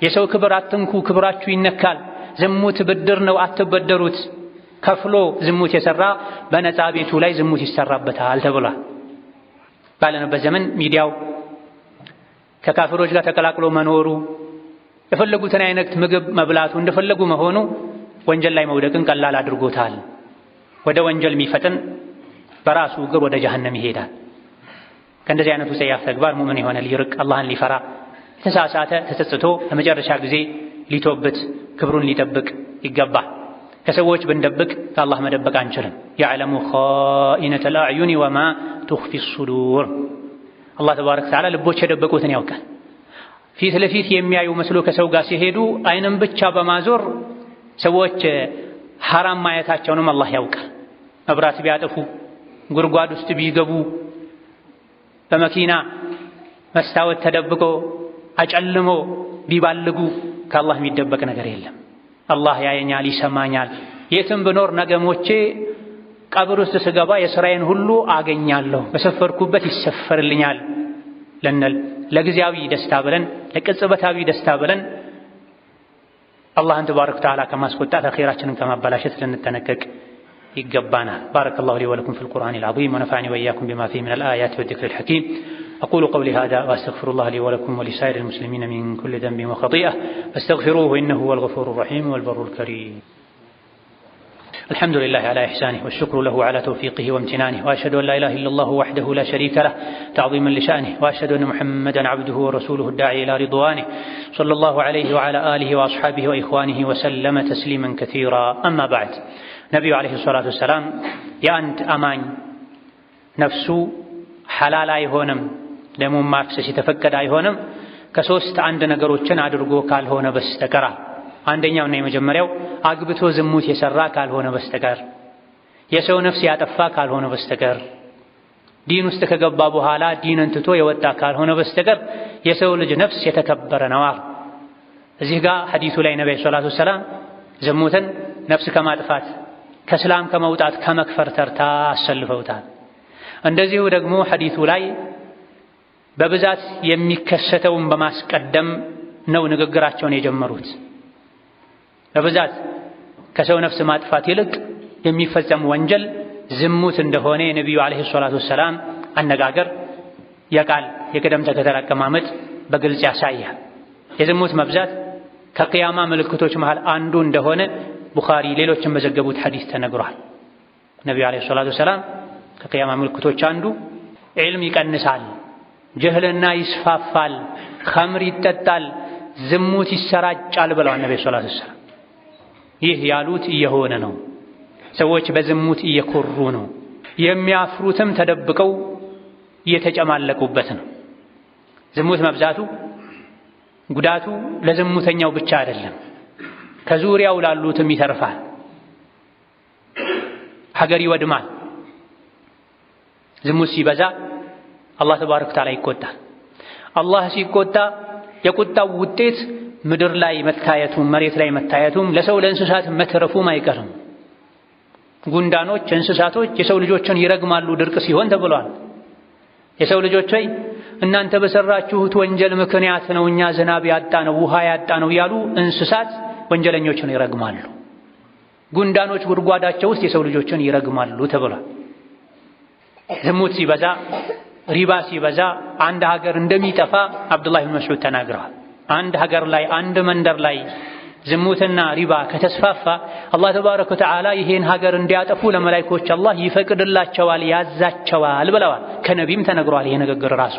የሰው ክብር አትንኩ፣ ክብራችሁ ይነካል። ዝሙት ብድር ነው፣ አትበደሩት። ከፍሎ ዝሙት የሰራ በነፃ ቤቱ ላይ ዝሙት ይሰራበታል ተብሏል። ባለንበት ዘመን ሚዲያው ከካፍሮች ጋር ተቀላቅሎ መኖሩ፣ የፈለጉትን አይነት ምግብ መብላቱ፣ እንደፈለጉ መሆኑ ወንጀል ላይ መውደቅን ቀላል አድርጎታል። ወደ ወንጀል የሚፈጥን በራሱ እግር ወደ ጀሀነም ይሄዳል። ከእንደዚህ አይነቱ ጸያፍ ተግባር ሙእምን የሆነ ሊርቅ፣ አላህን ሊፈራ፣ የተሳሳተ ተጸጽቶ ለመጨረሻ ጊዜ ሊቶብት ክብሩን ሊጠብቅ ይገባል። ከሰዎች ብንደብቅ ከአላህ መደበቅ አንችልም። ያዕለሙ ኻኢነተል አዕዩኒ ወማ ቱኽፊ ሱዱር። አላህ ተባረከ ወተዓላ ልቦች የደበቁትን ያውቃል። ፊት ለፊት የሚያዩ መስሎ ከሰው ጋር ሲሄዱ አይንም ብቻ በማዞር ሰዎች ሐራም ማየታቸውንም አላህ ያውቃል። መብራት ቢያጠፉ፣ ጉድጓድ ውስጥ ቢገቡ፣ በመኪና መስታወት ተደብቆ አጨልሞ ቢባልጉ ከአላህ የሚደበቅ ነገር የለም። አላህ ያየኛል፣ ይሰማኛል። የትም ብኖር ነገ ሞቼ ቀብር ውስጥ ስገባ የሥራዬን ሁሉ አገኛለሁ፣ በሰፈርኩበት ይሰፈርልኛል ልንል ለጊዜያዊ ደስታ ብለን ለቅጽበታዊ ደስታ ብለን አላህን ተባረከ ወተዓላ ከማስቆጣት አኺራችንን ከማበላሸት ልንጠነቀቅ ይገባናል። ባረከላሁ ሊ ወለኩም ፊል ቁርአኒል ዐዚም ወነፈዐኒ ወኢያኩም ቢማ ፊሂ ሚነል አያቲ ወዚክሪል ሐኪም أقول قولي هذا وأستغفر الله لي ولكم ولسائر المسلمين من كل ذنب وخطيئة فاستغفروه إنه هو الغفور الرحيم والبر الكريم. الحمد لله على إحسانه والشكر له على توفيقه وامتنانه، وأشهد أن لا إله إلا الله وحده لا شريك له تعظيما لشأنه، وأشهد أن محمدا عبده ورسوله الداعي إلى رضوانه صلى الله عليه وعلى آله وأصحابه وإخوانه وسلم تسليما كثيرا. أما بعد، نبي عليه الصلاة والسلام يا أنت أمان نفسه حلال አይሆንም ደሙን ማፍሰስ የተፈቀደ አይሆንም ከሶስት አንድ ነገሮችን አድርጎ ካልሆነ በስተቀር። አንደኛውና የመጀመሪያው አግብቶ ዝሙት የሰራ ካልሆነ በስተቀር፣ የሰው ነፍስ ያጠፋ ካልሆነ በስተቀር፣ ዲን ውስጥ ከገባ በኋላ ዲንን ትቶ የወጣ ካልሆነ በስተቀር የሰው ልጅ ነፍስ የተከበረ ነው። እዚህ ጋር ሐዲሱ ላይ ነብዩ ሰለላሁ ዐለይሂ ወሰለም ዝሙትን ነፍስ ከማጥፋት ከእስላም ከመውጣት ከመክፈር ተርታ አሰልፈውታል። እንደዚሁ ደግሞ ሐዲሱ ላይ በብዛት የሚከሰተውን በማስቀደም ነው ንግግራቸውን የጀመሩት። በብዛት ከሰው ነፍስ ማጥፋት ይልቅ የሚፈጸም ወንጀል ዝሙት እንደሆነ የነቢዩ ዓለይሂ ሰላቱ ወሰላም አነጋገር የቃል የቅደም ተከተል አቀማመጥ በግልጽ ያሳያል። የዝሙት መብዛት ከቅያማ ምልክቶች መሃል አንዱ እንደሆነ ቡኻሪ ሌሎችም በዘገቡት ሐዲስ ተነግሯል። ነቢዩ ዓለይሂ ሰላቱ ወሰላም ከቅያማ ምልክቶች አንዱ ዒልም ይቀንሳል፣ ጀህልና ይስፋፋል፣ ኸምር ይጠጣል፣ ዝሙት ይሰራጫል ብለዋል ነብዩ ሰለላሁ ዐለይሂ ወሰለም። ይህ ያሉት እየሆነ ነው። ሰዎች በዝሙት እየኮሩ ነው። የሚያፍሩትም ተደብቀው እየተጨማለቁበት ነው። ዝሙት መብዛቱ ጉዳቱ ለዝሙተኛው ብቻ አይደለም፣ ከዙሪያው ላሉትም ይተርፋል። ሀገር ይወድማል። ዝሙት ሲበዛ አላህ ተባረከ ወተዓላ ይቆጣል። አላህ ሲቆጣ የቁጣው ውጤት ምድር ላይ መታየቱም መሬት ላይ መታየቱም ለሰው ለእንስሳት መትረፉም አይቀርም። ጉንዳኖች፣ እንስሳቶች የሰው ልጆችን ይረግማሉ ድርቅ ሲሆን ተብሏል። የሰው ልጆች ሆይ እናንተ በሰራችሁት ወንጀል ምክንያት ነው እኛ ዝናብ ያጣነው ውሃ ያጣነው ያሉ እንስሳት ወንጀለኞችን ይረግማሉ። ጉንዳኖች ጉድጓዳቸው ውስጥ የሰው ልጆችን ይረግማሉ ተብሏል። ዝሙት ሲበዛ ሪባ ሲበዛ አንድ ሀገር እንደሚጠፋ አብዱላህ ብን መስዑድ ተናግረዋል። አንድ ሀገር ላይ አንድ መንደር ላይ ዝሙትና ሪባ ከተስፋፋ አላህ ተባረከ ወተዓላ ይሄን ሀገር እንዲያጠፉ ለመላእክቶች አላህ ይፈቅድላቸዋል፣ ያዛቸዋል ብለዋል። ከነቢይም ተነግሯል ይሄ ንግግር ራሱ።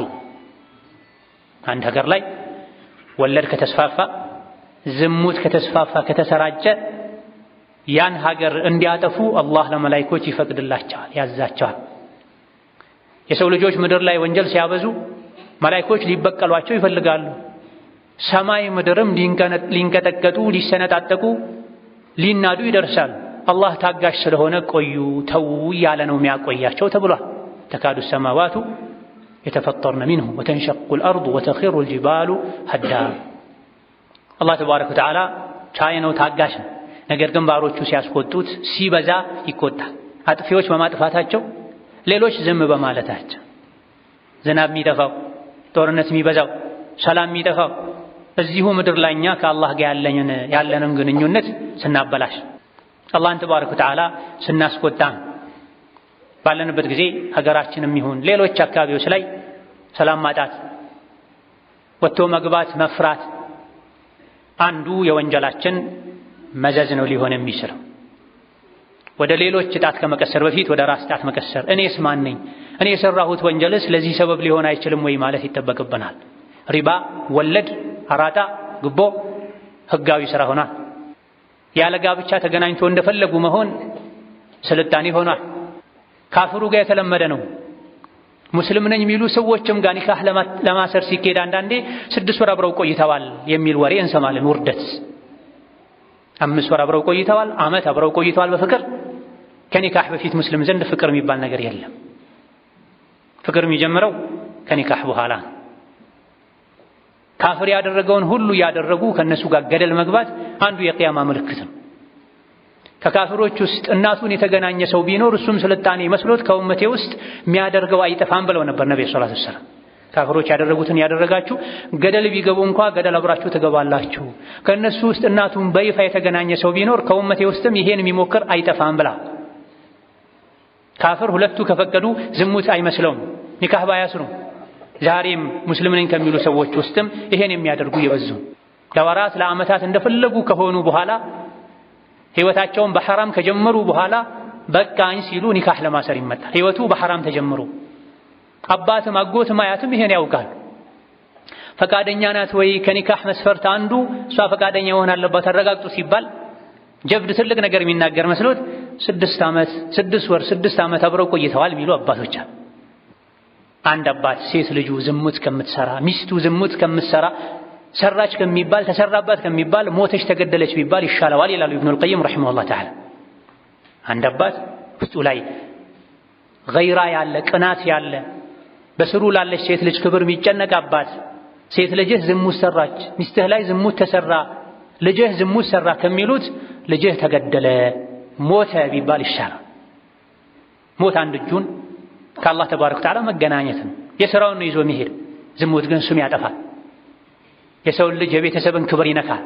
አንድ ሀገር ላይ ወለድ ከተስፋፋ፣ ዝሙት ከተስፋፋ ከተሰራጨ ያን ሀገር እንዲያጠፉ አላህ ለመላእክቶች ይፈቅድላቸዋል፣ ያዛቸዋል። የሰው ልጆች ምድር ላይ ወንጀል ሲያበዙ መላእክቶች ሊበቀሏቸው ይፈልጋሉ። ሰማይ ምድርም ሊንቀጠቀጡ ሊሰነጣጠቁ ሊናዱ ይደርሳሉ። አላህ ታጋሽ ስለሆነ ቆዩ ተው እያለ ነው የሚያቆያቸው ተብሏል። ተካዱ ሰማዋቱ يتفطرن منه وتنشق الأرض وتخر الجبال هدا الله تبارك وتعالى ቻይነው ታጋሽ ነው። ነገር ግን ባሮቹ ሲያስቆጡት ሲበዛ ይቆጣል። አጥፊዎች በማጥፋታቸው ሌሎች ዝም በማለታቸው ዝናብ የሚጠፋው ጦርነት የሚበዛው ሰላም የሚጠፋው እዚሁ ምድር ላይ እኛ ከአላህ ጋር ያለንን ግንኙነት ስናበላሽ አላህን ተባረከ ወተዓላ ስናስቆጣ ባለንበት ጊዜ ሀገራችንም ይሁን ሌሎች አካባቢዎች ላይ ሰላም ማጣት ወጥቶ መግባት መፍራት አንዱ የወንጀላችን መዘዝ ነው ሊሆን የሚችለው። ወደ ሌሎች ጣት ከመቀሰር በፊት ወደ ራስ ጣት መቀሰር እኔስ ማን ነኝ እኔ የሰራሁት ወንጀልስ ለዚህ ሰበብ ሊሆን አይችልም ወይ ማለት ይጠበቅብናል። ሪባ ወለድ አራጣ ግቦ ህጋዊ ስራ ሆኗል። ያለ ጋብቻ ተገናኝቶ እንደፈለጉ መሆን ስልጣኔ ሆኗል። ካፍሩ ጋር የተለመደ ነው። ሙስሊም ነኝ የሚሉ ሰዎችም ጋር ኒካህ ለማሰር ሲኬድ አንዳንዴ 6 ወር አብረው ቆይተዋል የሚል ወሬ እንሰማለን። ውርደት 5 ወር አብረው ቆይተዋል፣ ዓመት አብረው ቆይተዋል በፍቅር ከኒካህ በፊት ሙስሊም ዘንድ ፍቅር የሚባል ነገር የለም። ፍቅር የሚጀምረው ከኒካህ በኋላ። ካፍር ያደረገውን ሁሉ ያደረጉ ከነሱ ጋር ገደል መግባት አንዱ የቂያማ ምልክት ነው። ከካፍሮች ውስጥ እናቱን የተገናኘ ሰው ቢኖር እሱም ስልጣኔ መስሎት ከኡመቴ ውስጥ የሚያደርገው አይጠፋም ብለው ነበር ነብዩ ሰለላሁ ዐለይሂ ወሰለም። ካፍሮች ያደረጉትን ያደረጋችሁ ገደል ቢገቡ እንኳን ገደል አብራችሁ ትገባላችሁ። ከነሱ ውስጥ እናቱን በይፋ የተገናኘ ሰው ቢኖር ከኡመቴ ውስጥም ይሄን የሚሞክር አይጠፋም ብላ። ካፍር ሁለቱ ከፈቀዱ ዝሙት አይመስለውም ኒካህ ባያስሩ። ዛሬም ሙስሊም ነኝ ከሚሉ ሰዎች ውስጥም ይሄን የሚያደርጉ ይበዙ። ለወራት ለዓመታት እንደፈለጉ ከሆኑ በኋላ ህይወታቸውን በሐራም ከጀመሩ በኋላ በቃኝ ሲሉ ኒካህ ለማሰር ይመጣል። ህይወቱ በሐራም ተጀምሮ አባትም አጎትም አያትም ይሄን ያውቃል። ፈቃደኛ ናት ወይ ከኒካህ መስፈርት አንዱ እሷ ፈቃደኛ መሆን አለባት አረጋግጡ ሲባል ጀብድ ትልቅ ነገር የሚናገር መስሎት 6 ዓመት 6 ወር 6 ዓመት አብረው ቆይተዋል የሚሉ አባቶች አሉ። አንድ አባት ሴት ልጁ ዝሙት ከምትሰራ ሚስቱ ዝሙት ከምትሰራ ሰራች ከሚባል ተሰራባት ከሚባል ሞተች ተገደለች ቢባል ይሻለዋል ይላሉ ኢብኑል ቀይም ረሂመሁላህ ተዓላ። አንድ አባት ውስጡ ላይ ገይራ ያለ ቅናት ያለ በስሩ ላለች ሴት ልጅ ክብር የሚጨነቅ አባት ሴት ልጅህ ዝሙት ሰራች ሚስትህ ላይ ዝሙት ተሰራ ልጅህ ዝሙት ሰራ ከሚሉት ልጅህ ተገደለ ሞተ ቢባል ይሻላል። ሞት አንድ እጁን ከአላህ ተባረከ ወተዓላ መገናኘት ነው። የሥራውን ነው ይዞ የሚሄድ። ዝሙት ግን ስም ያጠፋል። የሰው ልጅ የቤተሰብን ክብር ይነካል።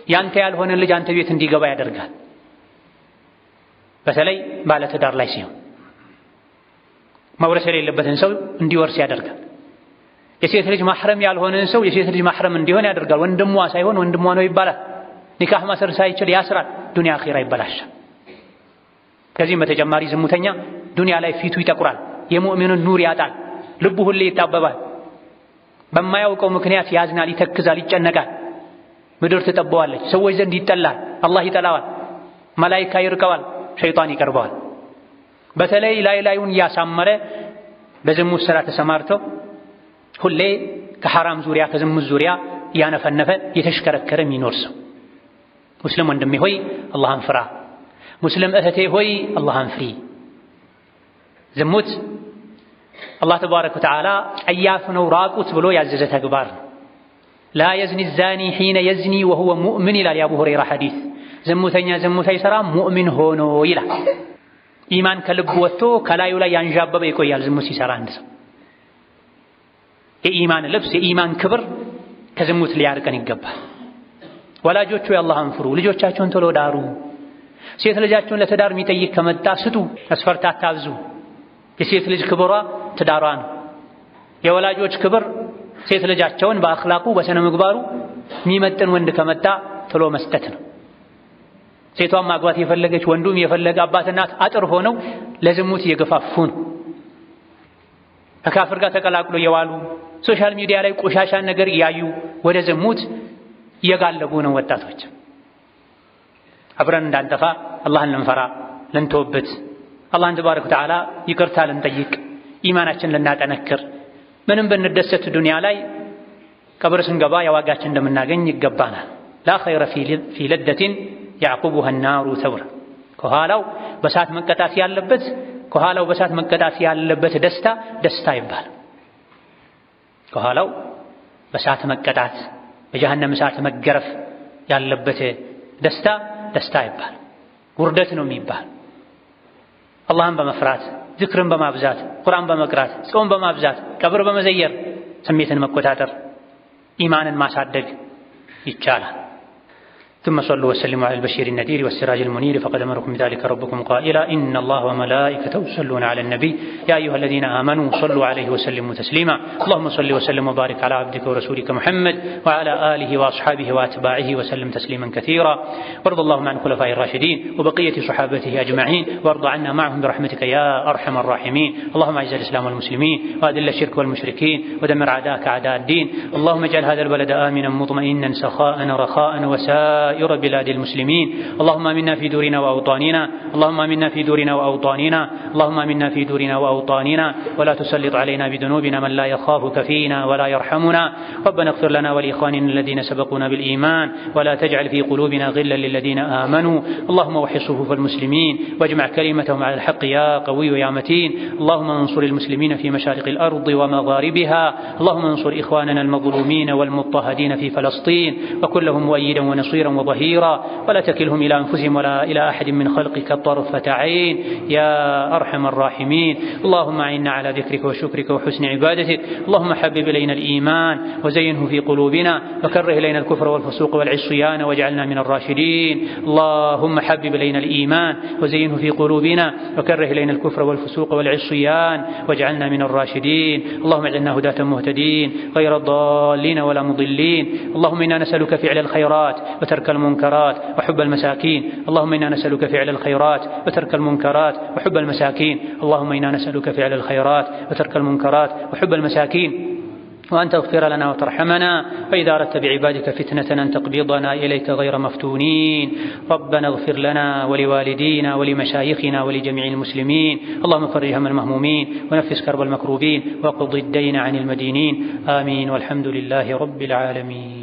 ያንተ ያልሆነ ልጅ አንተ ቤት እንዲገባ ያደርጋል። በተለይ ባለ ትዳር ላይ ሲሆን መውረስ የሌለበትን ሰው እንዲወርስ ያደርጋል። የሴት ልጅ ማህረም ያልሆነን ሰው የሴት ልጅ ማህረም እንዲሆን ያደርጋል። ወንድሟ ሳይሆን ወንድሟ ነው ይባላል። ኒካህ ማሰር ሳይችል ያስራል። ዱንያ አኺራ ይበላሻል። ከዚህም በተጨማሪ ዝሙተኛ ዱንያ ላይ ፊቱ ይጠቁራል። የሙእሚኑን ኑር ያጣል። ልቡ ሁሌ ይጣበባል። በማያውቀው ምክንያት ያዝናል፣ ይተክዛል፣ ይጨነቃል። ምድር ትጠበዋለች። ሰዎች ዘንድ ይጠላል። አላህ ይጠላዋል። መላኢካ ይርቀዋል። ሸይጣን ይቀርበዋል። በተለይ ላዩን እያሳመረ በዝሙት ስራ ተሰማርቶ ሁሌ ከሐራም ዙሪያ ከዝሙት ዙሪያ እያነፈነፈ የተሽከረከረ የሚኖር ሰው። ሙስሊም ወንድሜ ሆይ አላህን ፍራ። ሙስሊም እህቴ ሆይ አላህን ፍሪ። ዝሙት አላህ ተባረከ ወተዓላ ጸያፍ ነው ራቁት ብሎ ያዘዘ ተግባር ነው። ላ የዝኒ ዛኒ ሒነ የዝኒ ወሁወ ሙእሚን ይላል የአቡ ሁረይራ ሐዲስ። ዝሙተኛ ዝሙት አይሰራም ሙእሚን ሆኖ ይላል። ኢማን ከልብ ወጥቶ ከላዩ ላይ ያንዣበበ ይቆያል ዝሙት ሲሰራ አንድ ሰው። የኢማን ልብስ የኢማን ክብር ከዝሙት ሊያርቀን ይገባል። ወላጆቹ የአላህን ፍሩ። ልጆቻችሁን ቶሎ ዳሩ። ሴት ልጃችሁን ለትዳር የሚጠይቅ ከመጣ ስጡ። መስፈርት አታብዙ። የሴት ልጅ ክብሯ ትዳሯ ነው። የወላጆች ክብር ሴት ልጃቸውን በአኽላቁ በስነ ምግባሩ የሚመጥን ወንድ ከመጣ ቶሎ መስጠት ነው። ሴቷን ማግባት የፈለገች ወንዱም የፈለገ አባት እናት አጥር ሆነው ለዝሙት እየገፋፉ ነው። ከካፍር ጋር ተቀላቅሎ የዋሉ ሶሻል ሚዲያ ላይ ቆሻሻን ነገር እያዩ ወደ ዝሙት እየጋለቡ ነው ወጣቶች። አብረን እንዳንጠፋ አላህን ልንፈራ ልንተውበት አላህን ተባረከ ወተዓላ ይቅርታ ልንጠይቅ ኢማናችን ልናጠነክር ምንም ብንደሰት ዱንያ ላይ ቀብር ስንገባ የዋጋችን እንደምናገኝ ይገባናል። ላ ኸይረ ፊ ለደቲን ያዕቁቡሃ ናሩ ተብራ ከኋላው በሳት መቀጣት ያለበት ደስታ ይባላል። ከኋላው በእሳት መቀጣት በጀሃነም እሳት መገረፍ ያለበት ደስታ ይባል ውርደት ነው የሚባል። አላህን በመፍራት ዚክርን በማብዛት ቁርአን በመቅራት ጾም በማብዛት ቀብር በመዘየር ስሜትን መቆጣጠር ኢማንን ማሳደግ ይቻላል። ثم صلوا وسلموا على البشير النذير والسراج المنير فقد أمركم بذلك ربكم قائلا إن الله وملائكته يصلون على النبي يا أيها الذين آمنوا صلوا عليه وسلموا تسليما اللهم صل وسلم وبارك على عبدك ورسولك محمد وعلى آله وأصحابه وأتباعه وسلم تسليما كثيرا وارض اللهم عن خلفاء الراشدين وبقية صحابته أجمعين وارض عنا معهم برحمتك يا أرحم الراحمين اللهم أعز الإسلام والمسلمين وأذل الشرك والمشركين ودمر أعداءك أعداء الدين اللهم اجعل هذا البلد آمنا مطمئنا سخاء رخاء وسائر بلاد المسلمين اللهم آمنا في دورنا وأوطاننا اللهم آمنا في دورنا وأوطاننا اللهم آمنا في دورنا وأوطاننا ولا تسلط علينا بذنوبنا من لا يخافك فينا ولا يرحمنا ربنا اغفر لنا ولإخواننا الذين سبقونا بالإيمان ولا تجعل في قلوبنا غلا للذين آمنوا اللهم وحد صفوف المسلمين واجمع كلمتهم على الحق يا قوي يا متين اللهم انصر المسلمين في مشارق الأرض ومغاربها اللهم انصر إخواننا المظلومين والمضطهدين في فلسطين وكن لهم مؤيدا ونصيرا وظهيرا ولا تكلهم إلى أنفسهم ولا إلى أحد من خلقك طرفة عين يا أرحم الراحمين اللهم أعنا على ذكرك وشكرك وحسن عبادتك اللهم حبب إلينا الإيمان وزينه في قلوبنا وكره إلينا الكفر والفسوق والعصيان واجعلنا من الراشدين اللهم حبب إلينا الإيمان وزينه في قلوبنا وكره إلينا الكفر والفسوق والعصيان واجعلنا من الراشدين اللهم اجعلنا هداة مهتدين غير ضالين ولا مضلين اللهم إنا نسألك فعل الخيرات وترك المنكرات وحب المساكين اللهم إنا نسألك فعل الخيرات وترك المنكرات وحب المساكين اللهم إنا نسألك فعل الخيرات وترك المنكرات وحب المساكين وأن تغفر لنا وترحمنا وإذا أردت بعبادك فتنة أن تقبضنا إليك غير مفتونين ربنا اغفر لنا ولوالدينا ولمشايخنا ولجميع المسلمين اللهم فرج هم المهمومين ونفس كرب المكروبين وقض الدين عن المدينين آمين والحمد لله رب العالمين.